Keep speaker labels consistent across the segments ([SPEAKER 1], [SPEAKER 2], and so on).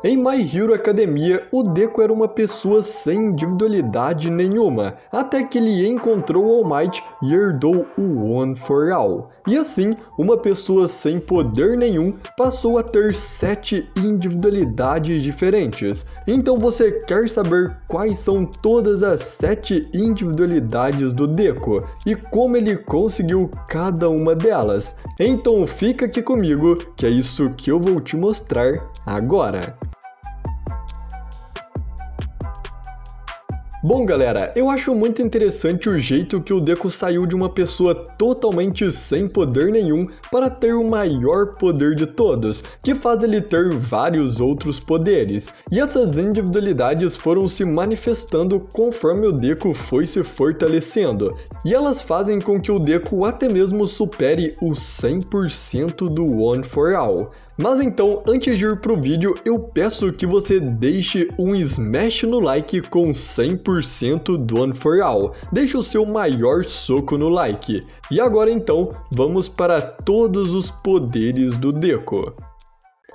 [SPEAKER 1] Em My Hero Academia, o Deku era uma pessoa sem individualidade nenhuma, até que ele encontrou All Might e herdou o One for All. E assim, uma pessoa sem poder nenhum passou a ter 7 individualidades diferentes. Então você quer saber quais são todas as 7 individualidades do Deku e como ele conseguiu cada uma delas? Então fica aqui comigo, que é isso que eu vou te mostrar agora. Bom galera, eu acho muito interessante o jeito que o Deku saiu de uma pessoa totalmente sem poder nenhum para ter o maior poder de todos, que faz ele ter vários outros poderes. E essas individualidades foram se manifestando conforme o Deku foi se fortalecendo, e elas fazem com que o Deku até mesmo supere o 100% do One for All. Mas então, antes de ir pro vídeo, eu peço que você deixe um smash no like com 100% do One for All. Deixe o seu maior soco no like. E agora então, vamos para todos os poderes do Deku.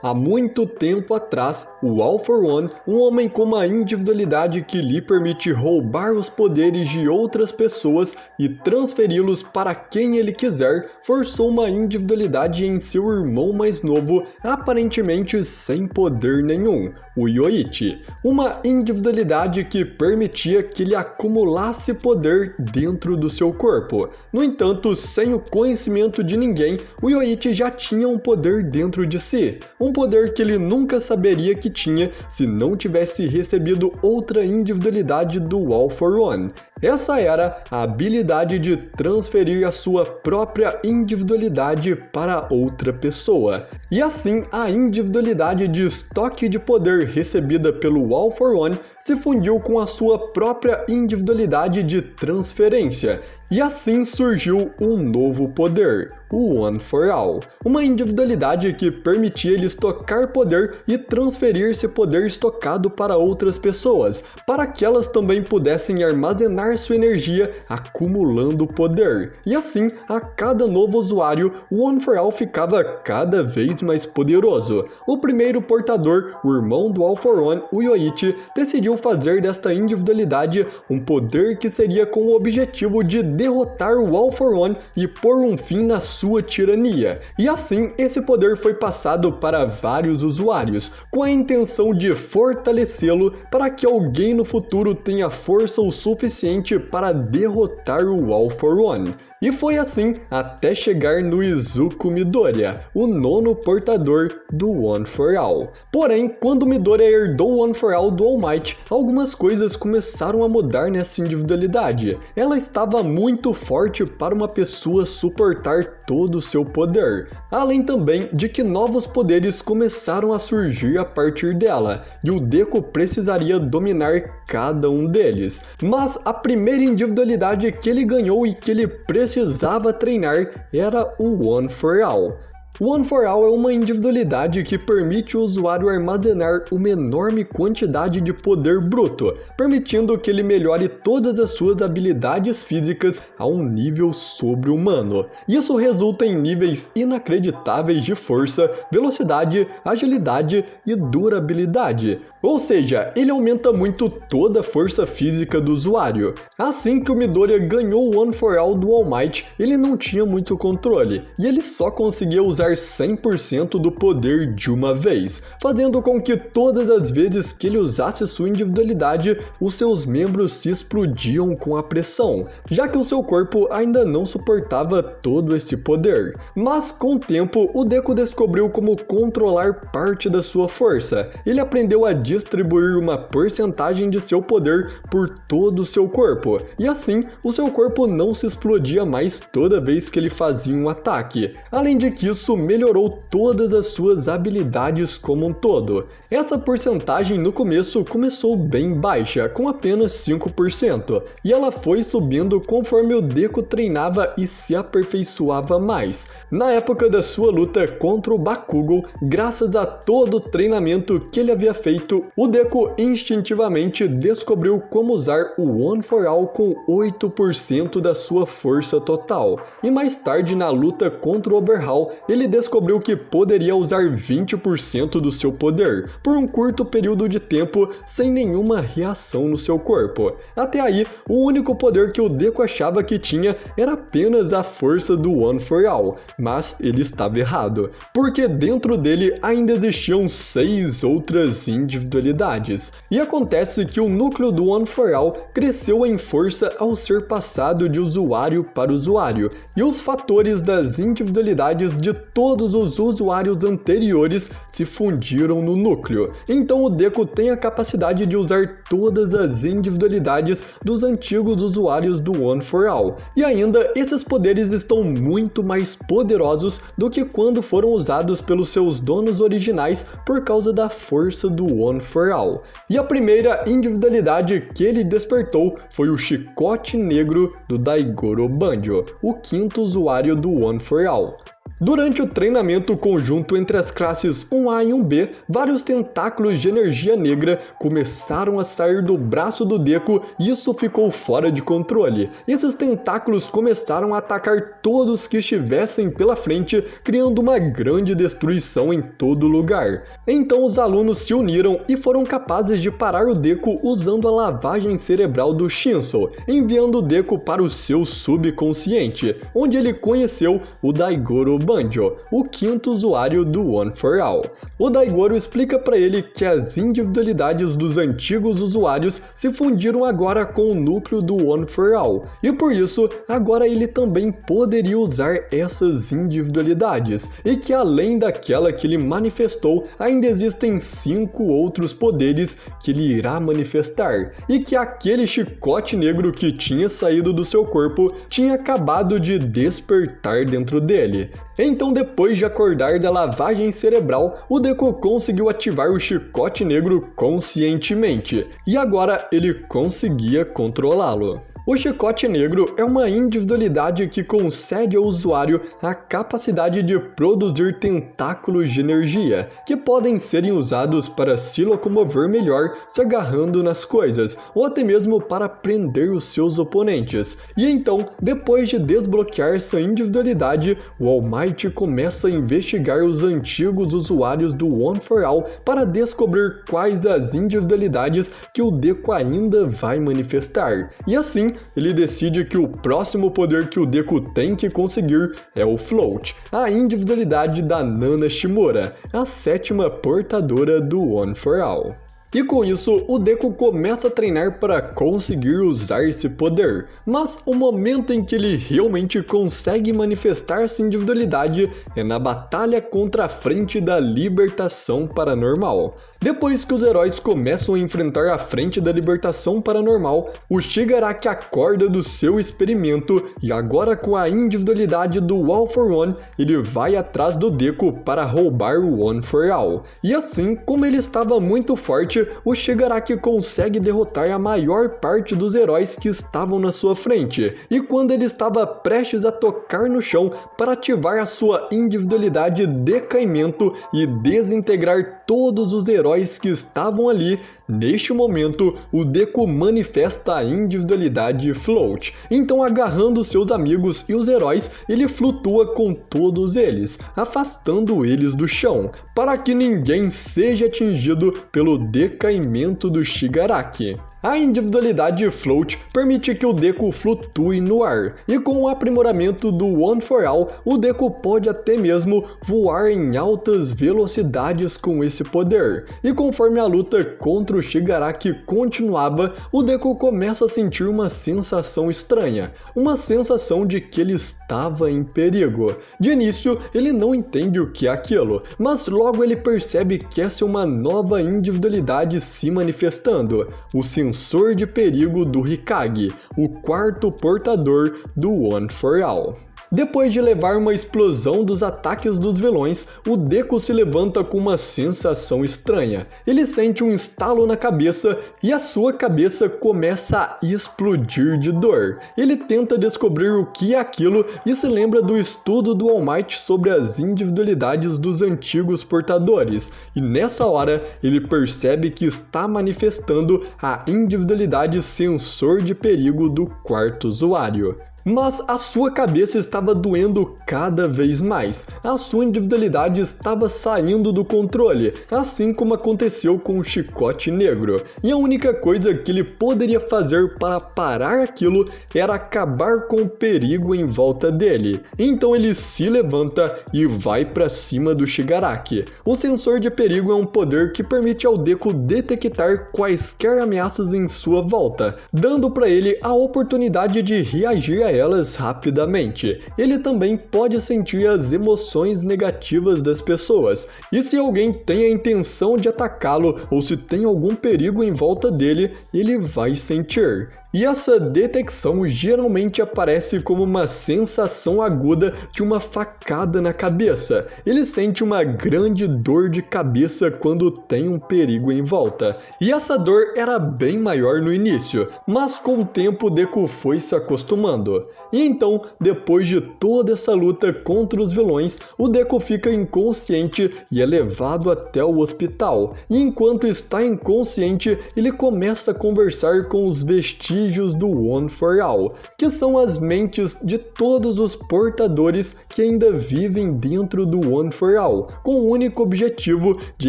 [SPEAKER 1] Há muito tempo atrás, o All for One, um homem com uma individualidade que lhe permite roubar os poderes de outras pessoas e transferi-los para quem ele quiser, forçou uma individualidade em seu irmão mais novo, aparentemente sem poder nenhum, o Yoichi. Uma individualidade que permitia que ele acumulasse poder dentro do seu corpo. No entanto, sem o conhecimento de ninguém, o Yoichi já tinha um poder dentro de si. Um poder que ele nunca saberia que tinha se não tivesse recebido outra individualidade do All for One. Essa era a habilidade de transferir a sua própria individualidade para outra pessoa. E assim, a individualidade de estoque de poder recebida pelo All for One se fundiu com a sua própria individualidade de transferência. E assim surgiu um novo poder, o One for All. Uma individualidade que permitia ele estocar poder e transferir esse poder estocado para outras pessoas, para que elas também pudessem armazenar sua energia acumulando poder. E assim, a cada novo usuário, o One for All ficava cada vez mais poderoso. O primeiro portador, o irmão do All for One, o Yoichi, decidiu fazer desta individualidade um poder que seria com o objetivo de derrotar o All for One e pôr um fim na sua tirania. E assim, esse poder foi passado para vários usuários, com a intenção de fortalecê-lo para que alguém no futuro tenha força o suficiente para derrotar o All for One. E foi assim até chegar no Izuku Midoriya, o nono portador do One for All. Porém, quando Midoriya herdou o One for All do All Might, algumas coisas começaram a mudar nessa individualidade. Ela estava muito forte para uma pessoa suportar todo o seu poder, além também de que novos poderes começaram a surgir a partir dela, e o Deku precisaria dominar cada um deles. Mas a primeira individualidade que ele ganhou e que ele precisava treinar era o One for All. O One for All é uma individualidade que permite o usuário armazenar uma enorme quantidade de poder bruto, permitindo que ele melhore todas as suas habilidades físicas a um nível sobre-humano. Isso resulta em níveis inacreditáveis de força, velocidade, agilidade e durabilidade. Ou seja, ele aumenta muito toda a força física do usuário. Assim que o Midoriya ganhou o One for All do All Might, ele não tinha muito controle, e ele só conseguia usar 100% do poder de uma vez, fazendo com que todas as vezes que ele usasse sua individualidade, os seus membros se explodiam com a pressão, já que o seu corpo ainda não suportava todo esse poder. Mas com o tempo, o Deku descobriu como controlar parte da sua força. Ele aprendeu a distribuir uma porcentagem de seu poder por todo o seu corpo, e assim, o seu corpo não se explodia mais toda vez que ele fazia um ataque. Além de que isso melhorou todas as suas habilidades como um todo. Essa porcentagem no começo começou bem baixa, com apenas 5%, e ela foi subindo conforme o Deku treinava e se aperfeiçoava mais. Na época da sua luta contra o Bakugou, graças a todo o treinamento que ele havia feito, o Deku instintivamente descobriu como usar o One for All com 8% da sua força total. E mais tarde na luta contra o Overhaul, ele ele descobriu que poderia usar 20% do seu poder por um curto período de tempo sem nenhuma reação no seu corpo. Até aí, o único poder que o Deku achava que tinha era apenas a força do One for All, mas ele estava errado, porque dentro dele ainda existiam 6 outras individualidades. E acontece que o núcleo do One for All cresceu em força ao ser passado de usuário para usuário, e os fatores das individualidades de todos os usuários anteriores se fundiram no núcleo. Então o Deku tem a capacidade de usar todas as individualidades dos antigos usuários do One for All. E ainda, esses poderes estão muito mais poderosos do que quando foram usados pelos seus donos originais por causa da força do One for All. E a primeira individualidade que ele despertou foi o Chicote Negro do Daigoro Banjo, o quinto usuário do One for All. Durante o treinamento conjunto entre as classes 1A e 1B, vários tentáculos de energia negra começaram a sair do braço do Deku e isso ficou fora de controle. Esses tentáculos começaram a atacar todos que estivessem pela frente, criando uma grande destruição em todo lugar. Então os alunos se uniram e foram capazes de parar o Deku usando a lavagem cerebral do Shinso, enviando o Deku para o seu subconsciente, onde ele conheceu o Daigoro Banjo, o quinto usuário do One for All. O Daigoro explica para ele que as individualidades dos antigos usuários se fundiram agora com o núcleo do One for All, e por isso agora ele também poderia usar essas individualidades, e que além daquela que ele manifestou, ainda existem 5 outros poderes que ele irá manifestar, e que aquele chicote negro que tinha saído do seu corpo tinha acabado de despertar dentro dele. Então, depois de acordar da lavagem cerebral, o Deku conseguiu ativar o Chicote Negro conscientemente, e agora ele conseguia controlá-lo. O Chicote Negro é uma individualidade que concede ao usuário a capacidade de produzir tentáculos de energia, que podem serem usados para se locomover melhor se agarrando nas coisas, ou até mesmo para prender os seus oponentes. E então, depois de desbloquear essa individualidade, o All Might começa a investigar os antigos usuários do One for All para descobrir quais as individualidades que o Deku ainda vai manifestar. E assim, ele decide que o próximo poder que o Deku tem que conseguir é o Float, a individualidade da Nana Shimura, a 7ª portadora do One for All. E com isso, o Deku começa a treinar para conseguir usar esse poder, mas o momento em que ele realmente consegue manifestar essa individualidade é na batalha contra a Frente da Libertação Paranormal. Depois que os heróis começam a enfrentar a Frente da Libertação Paranormal, o Shigaraki acorda do seu experimento e agora com a individualidade do All for One, ele vai atrás do Deku para roubar o One for All. E assim, como ele estava muito forte, o Shigaraki consegue derrotar a maior parte dos heróis que estavam na sua frente. E quando ele estava prestes a tocar no chão para ativar a sua individualidade Decaimento e desintegrar todos os heróis que estavam ali, neste momento, o Deku manifesta a individualidade Float. Então, agarrando seus amigos e os heróis, ele flutua com todos eles, afastando eles do chão, para que ninguém seja atingido pelo decaimento do Shigaraki. A individualidade Float permite que o Deku flutue no ar, e com o aprimoramento do One for All, o Deku pode até mesmo voar em altas velocidades com esse poder. E conforme a luta contra o Shigaraki continuava, o Deku começa a sentir uma sensação estranha, uma sensação de que ele estava em perigo. De início, ele não entende o que é aquilo, mas logo ele percebe que essa é uma nova individualidade se manifestando, o sensor de perigo do Hikage, o quarto portador do One for All. Depois de levar uma explosão dos ataques dos vilões, o Deku se levanta com uma sensação estranha. Ele sente um estalo na cabeça e a sua cabeça começa a explodir de dor. Ele tenta descobrir o que é aquilo e se lembra do estudo do All Might sobre as individualidades dos antigos portadores. E nessa hora, ele percebe que está manifestando a individualidade sensor de perigo do quarto usuário. Mas a sua cabeça estava doendo cada vez mais. A sua individualidade estava saindo do controle, assim como aconteceu com o Chicote Negro. E a única coisa que ele poderia fazer para parar aquilo era acabar com o perigo em volta dele. Então ele se levanta e vai para cima do Shigaraki. O sensor de perigo é um poder que permite ao Deku detectar quaisquer ameaças em sua volta, dando para ele a oportunidade de reagir a elas rapidamente. Ele também pode sentir as emoções negativas das pessoas, e se alguém tem a intenção de atacá-lo ou se tem algum perigo em volta dele, ele vai sentir. E essa detecção geralmente aparece como uma sensação aguda de uma facada na cabeça. Ele sente uma grande dor de cabeça quando tem um perigo em volta. E essa dor era bem maior no início, mas com o tempo Deku foi se acostumando. E então, depois de toda essa luta contra os vilões, o Deku fica inconsciente e é levado até o hospital. E enquanto está inconsciente, ele começa a conversar com os vestígios do One for All, que são as mentes de todos os portadores que ainda vivem dentro do One for All, com o único objetivo de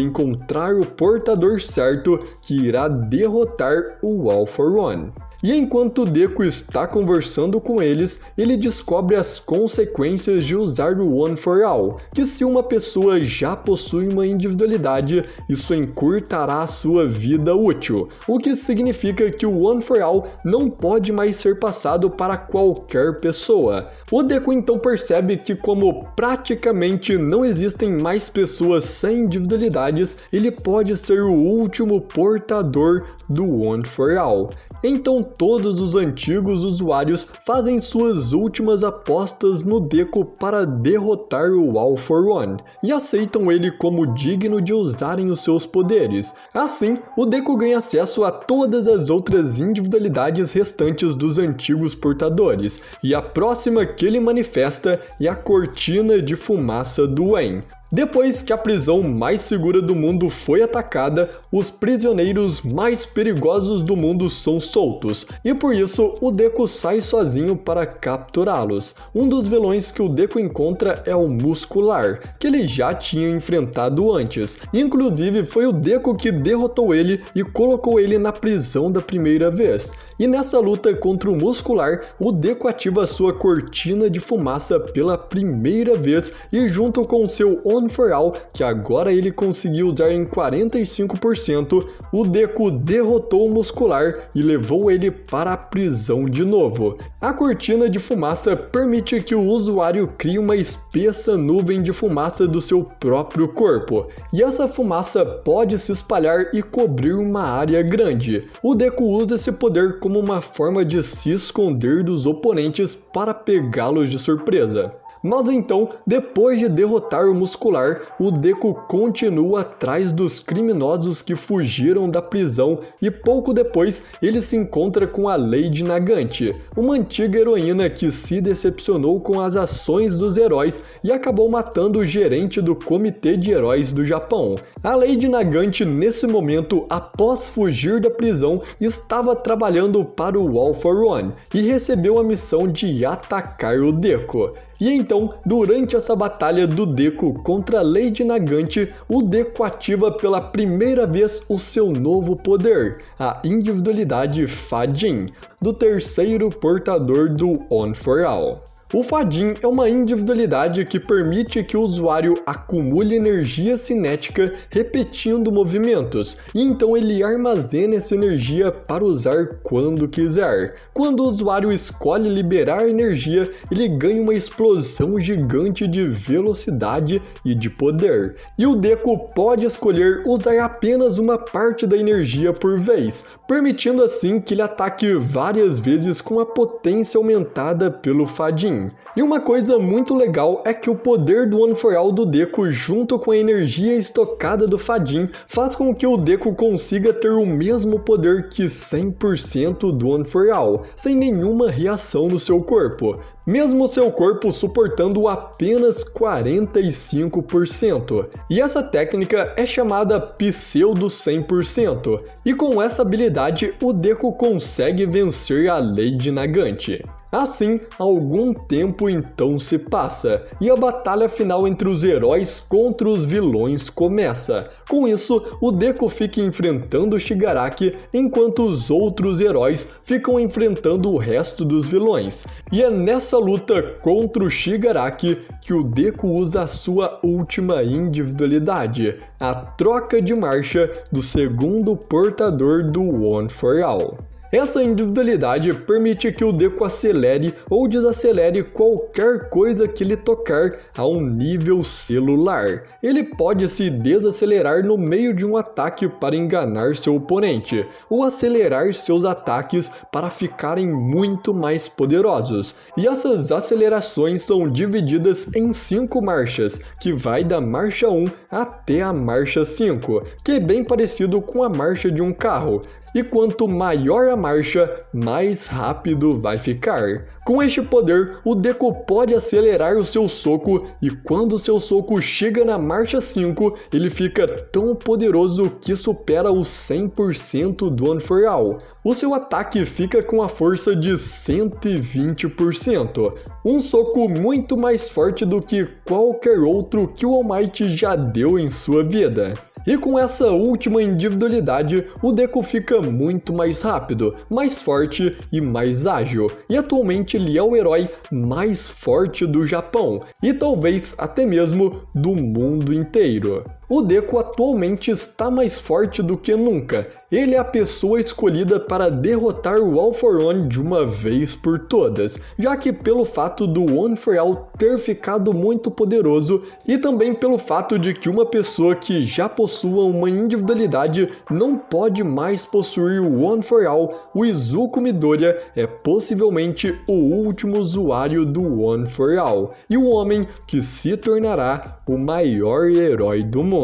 [SPEAKER 1] encontrar o portador certo que irá derrotar o All for One. E enquanto Deku está conversando com eles, ele descobre as consequências de usar o One for All, que se uma pessoa já possui uma individualidade, isso encurtará a sua vida útil, o que significa que o One for All não pode mais ser passado para qualquer pessoa. O Deku então percebe que, como praticamente não existem mais pessoas sem individualidades, ele pode ser o último portador do One for All. Então todos os antigos usuários fazem suas últimas apostas no Deku para derrotar o All for One e aceitam ele como digno de usarem os seus poderes. Assim, o Deku ganha acesso a todas as outras individualidades restantes dos antigos portadores, e a próxima que ele manifesta é a Cortina de Fumaça do Wen. Depois que a prisão mais segura do mundo foi atacada, os prisioneiros mais perigosos do mundo são soltos, e por isso o Deku sai sozinho para capturá-los. Um dos vilões que o Deku encontra é o Muscular, que ele já tinha enfrentado antes. Inclusive foi o Deku que derrotou ele e colocou ele na prisão da primeira vez. E nessa luta contra o Muscular, o Deku ativa sua Cortina de Fumaça pela primeira vez e junto com seu One for All, que agora ele conseguiu usar em 45%, o Deku derrotou o Muscular e levou ele para a prisão de novo. A Cortina de Fumaça permite que o usuário crie uma espessa nuvem de fumaça do seu próprio corpo, e essa fumaça pode se espalhar e cobrir uma área grande. O Deku usa esse poder como uma forma de se esconder dos oponentes para pegá-los de surpresa. Mas então, depois de derrotar o Muscular, o Deku continua atrás dos criminosos que fugiram da prisão e pouco depois ele se encontra com a Lady Nagant, uma antiga heroína que se decepcionou com as ações dos heróis e acabou matando o gerente do Comitê de Heróis do Japão. A Lady Nagant, nesse momento, após fugir da prisão, estava trabalhando para o All for One e recebeu a missão de atacar o Deku. E então, durante essa batalha do Deku contra Lady Nagant, o Deku ativa pela primeira vez o seu novo poder, a individualidade Fajin, do terceiro portador do One for All. O Fajin é uma individualidade que permite que o usuário acumule energia cinética repetindo movimentos, e então ele armazena essa energia para usar quando quiser. Quando o usuário escolhe liberar energia, ele ganha uma explosão gigante de velocidade e de poder. E o Deku pode escolher usar apenas uma parte da energia por vez, permitindo assim que ele ataque várias vezes com a potência aumentada pelo Fajin. E uma coisa muito legal é que o poder do One for All do Deku junto com a energia estocada do Fajin faz com que o Deku consiga ter o mesmo poder que 100% do One for All, sem nenhuma reação no seu corpo, mesmo seu corpo suportando apenas 45%. E essa técnica é chamada Pseudo 100%, e com essa habilidade o Deku consegue vencer a Lady Nagant. Assim, algum tempo então se passa, e a batalha final entre os heróis contra os vilões começa. Com isso, o Deku fica enfrentando o Shigaraki, enquanto os outros heróis ficam enfrentando o resto dos vilões. E é nessa luta contra o Shigaraki que o Deku usa a sua última individualidade, a troca de marcha do segundo portador do One for All. Essa individualidade permite que o Deku acelere ou desacelere qualquer coisa que ele tocar a um nível celular. Ele pode se desacelerar no meio de um ataque para enganar seu oponente, ou acelerar seus ataques para ficarem muito mais poderosos. E essas acelerações são divididas em 5 marchas, que vai da marcha 1 até a marcha 5, que é bem parecido com a marcha de um carro. E quanto maior a marcha, mais rápido vai ficar. Com este poder, o Deku pode acelerar o seu soco, e quando o seu soco chega na marcha 5, ele fica tão poderoso que supera os 100% do One for All. O seu ataque fica com a força de 120%, um soco muito mais forte do que qualquer outro que o All Might já deu em sua vida. E com essa última individualidade, o Deku fica muito mais rápido, mais forte e mais ágil. E atualmente ele é o herói mais forte do Japão, e talvez até mesmo do mundo inteiro. O Deku atualmente está mais forte do que nunca. Ele é a pessoa escolhida para derrotar o All for One de uma vez por todas, já que pelo fato do One for All ter ficado muito poderoso, e também pelo fato de que uma pessoa que já possua uma individualidade não pode mais possuir o One for All, o Izuku Midoriya é possivelmente o último usuário do One for All, e o homem que se tornará o maior herói do mundo.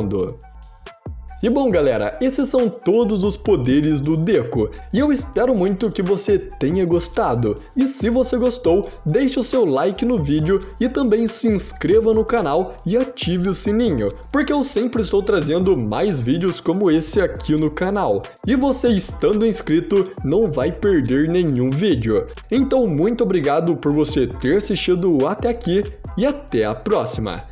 [SPEAKER 1] E bom galera, esses são todos os poderes do Deku, e eu espero muito que você tenha gostado. E se você gostou, deixe o seu like no vídeo e também se inscreva no canal e ative o sininho, porque eu sempre estou trazendo mais vídeos como esse aqui no canal. E você estando inscrito não vai perder nenhum vídeo. Então muito obrigado por você ter assistido até aqui e até a próxima.